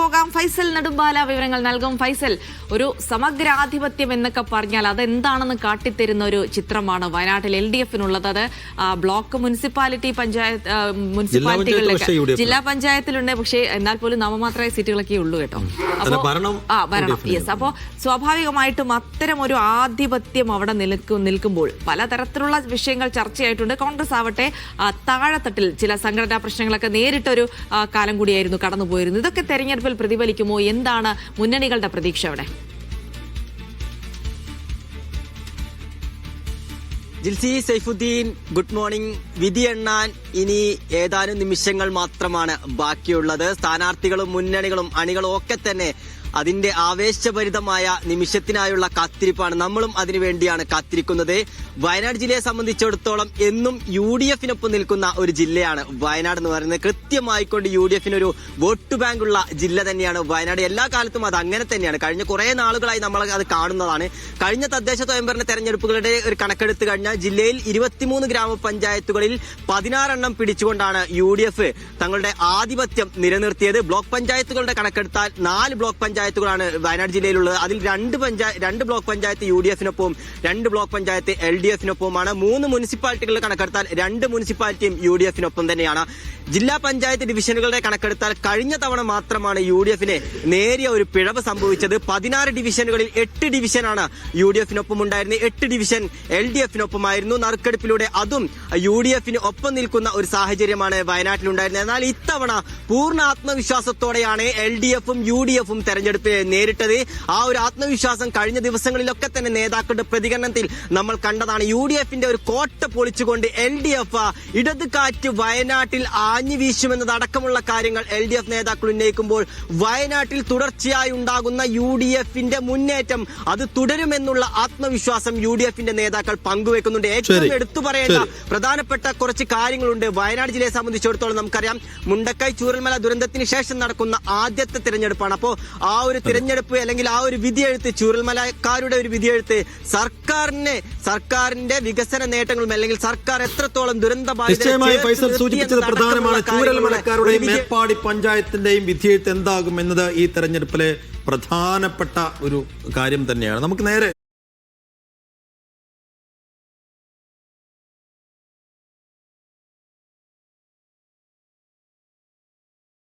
പോകാം. ഫൈസൽ നെടുമ്പാല വിവരങ്ങൾ നൽകും. ഫൈസൽ, ഒരു സമഗ്രാധിപത്യം എന്നൊക്കെ പറഞ്ഞാൽ അതെന്താണെന്ന് കാട്ടിത്തരുന്ന ഒരു ചിത്രമാണ് വയനാട്ടിൽ LDFനുള്ളത്. അത് ബ്ലോക്ക് മുനിസിപ്പാലിറ്റികളിലൊക്കെ ജില്ലാ പഞ്ചായത്തിലുണ്ട്. പക്ഷേ എന്നാൽ പോലും നാമമാത്രമായ സീറ്റുകളൊക്കെ ഉള്ളൂ കേട്ടോ. ഭരണം യെസ്. അപ്പോൾ സ്വാഭാവികമായിട്ടും അത്തരം ഒരു ആധിപത്യം അവിടെ നിൽക്കുമ്പോൾ പലതരത്തിലുള്ള വിഷയങ്ങൾ ചർച്ചയായിട്ടുണ്ട്. കോൺഗ്രസ് ആവട്ടെ താഴെത്തട്ടിൽ ചില സംഘടനാ പ്രശ്നങ്ങളൊക്കെ നേരിട്ടൊരു കാലം കൂടിയായിരുന്നു കടന്നുപോയിരുന്നു. ഇതൊക്കെ തെരഞ്ഞെടുപ്പിൽ പ്രതിഫലിക്കുമോ? എന്താണ് മുന്നണികളുടെ പ്രതീക്ഷ അവിടെ? Jilsy, Saifuddin, good morning. വിധി എണ്ണാൻ ഇനി ഏതാനും നിമിഷങ്ങൾ മാത്രമാണ് ബാക്കിയുള്ളത്. സ്ഥാനാർത്ഥികളും മുന്നണികളും അണികളും ഒക്കെ തന്നെ അതിന്റെ ആവേശഭരിതമായ നിമിഷത്തിനായുള്ള കാത്തിരിപ്പാണ്. നമ്മളും അതിനുവേണ്ടിയാണ് കാത്തിരിക്കുന്നത്. വയനാട് ജില്ലയെ സംബന്ധിച്ചിടത്തോളം എന്നും UDFനൊപ്പം നിൽക്കുന്ന ഒരു ജില്ലയാണ് വയനാട് എന്ന് പറയുന്നത്. കൃത്യമായിക്കൊണ്ട് UDFനൊരു വോട്ട് ബാങ്കുള്ള ജില്ല തന്നെയാണ് വയനാട്. എല്ലാ കാലത്തും അത് അങ്ങനെ തന്നെയാണ്. കഴിഞ്ഞ കുറെ നാളുകളായി നമ്മൾ അത് കാണുന്നതാണ്. കഴിഞ്ഞ തദ്ദേശ സ്വയംഭരണ തെരഞ്ഞെടുപ്പുകളുടെ ഒരു കണക്കെടുത്ത് കഴിഞ്ഞാൽ ജില്ലയിൽ 23 ഗ്രാമപഞ്ചായത്തുകളിൽ 16 എണ്ണം പിടിച്ചുകൊണ്ടാണ് UDF തങ്ങളുടെ ആധിപത്യം നിലനിർത്തിയത്. ബ്ലോക്ക് പഞ്ചായത്തുകളുടെ കണക്കെടുത്താൽ 4 ബ്ലോക്ക് പഞ്ചായത്തുകളാണ് വയനാട് ജില്ലയിലുള്ളത്. അതിൽ 2 ബ്ലോക്ക് പഞ്ചായത്ത് UDFനൊപ്പവും 2 ബ്ലോക്ക് പഞ്ചായത്ത് LDFനൊപ്പവുമാണ്. 3 മുനിസിപ്പാലിറ്റികളുടെ കണക്കെടുത്താൽ 2 മുനിസിപ്പാലിറ്റിയും UDFനൊപ്പം തന്നെയാണ്. ജില്ലാ പഞ്ചായത്ത് ഡിവിഷനുകളുടെ കണക്കെടുത്താൽ കഴിഞ്ഞ തവണ മാത്രമാണ് UDFന് നേരിയ ഒരു പിഴവ് സംഭവിച്ചത്. 16 ഡിവിഷനുകളിൽ 8 ഡിവിഷനാണ് UDFനൊപ്പം ഉണ്ടായിരുന്നത്. 8 ഡിവിഷൻ LDFനൊപ്പമായിരുന്നു. നറുക്കെടുപ്പിലൂടെ അതും UDFന് ഒപ്പം നിൽക്കുന്ന ഒരു സാഹചര്യമാണ് വയനാട്ടിലുണ്ടായിരുന്നത്. എന്നാൽ ഇത്തവണ പൂർണ്ണ ആത്മവിശ്വാസത്തോടെയാണ് LDFും UDFും തെരഞ്ഞെടുപ്പ് നേരിട്ടത്. ആ ഒരു ആത്മവിശ്വാസം കഴിഞ്ഞ ദിവസങ്ങളിലൊക്കെ തന്നെ നേതാക്കളുടെ പ്രതികരണത്തിൽ നമ്മൾ കണ്ടതാണ്. UDFന്റെ ഒരു കോട്ട പൊളിച്ചുകൊണ്ട് LDF ഇടത് കാറ്റ് വയനാട്ടിൽ ആഞ്ഞു വീശുമെന്നതടക്കമുള്ള കാര്യങ്ങൾ LDF നേതാക്കൾ ഉന്നയിക്കുമ്പോൾ വയനാട്ടിൽ തുടർച്ചയായി ഉണ്ടാകുന്ന UDFന്റെ മുന്നേറ്റം അത് തുടരുമെന്നുള്ള ആത്മവിശ്വാസം UDFന്റെ നേതാക്കൾ പങ്കുവെക്കുന്നുണ്ട്. ഏറ്റവും എടുത്തു പറയേണ്ട പ്രധാനപ്പെട്ട കുറച്ച് കാര്യങ്ങളുണ്ട്. വയനാട് ജില്ലയെ സംബന്ധിച്ചിടത്തോളം നമുക്കറിയാം, മുണ്ടക്കൈ ചൂരൽമല ദുരന്തത്തിന് ശേഷം നടക്കുന്ന ആദ്യത്തെ തിരഞ്ഞെടുപ്പാണ്. അപ്പോൾ ആ ഒരു തിരഞ്ഞെടുപ്പ് അല്ലെങ്കിൽ ആ ഒരു വിധിയെഴുത്ത്, ചൂരൽമലക്കാരുടെ ഒരു വിധിയെഴുത്ത് സർക്കാരിന്റെ വികസന നേട്ടങ്ങളും അല്ലെങ്കിൽ സർക്കാർ എത്രത്തോളം പ്രധാനമാണ്. ചൂരൽമലക്കാരുടെയും മേപ്പാടി പഞ്ചായത്തിന്റെയും വിധിയെഴുത്ത് എന്താകും എന്നത് ഈ തെരഞ്ഞെടുപ്പിലെ പ്രധാനപ്പെട്ട ഒരു കാര്യം തന്നെയാണ്. നമുക്ക് നേരെ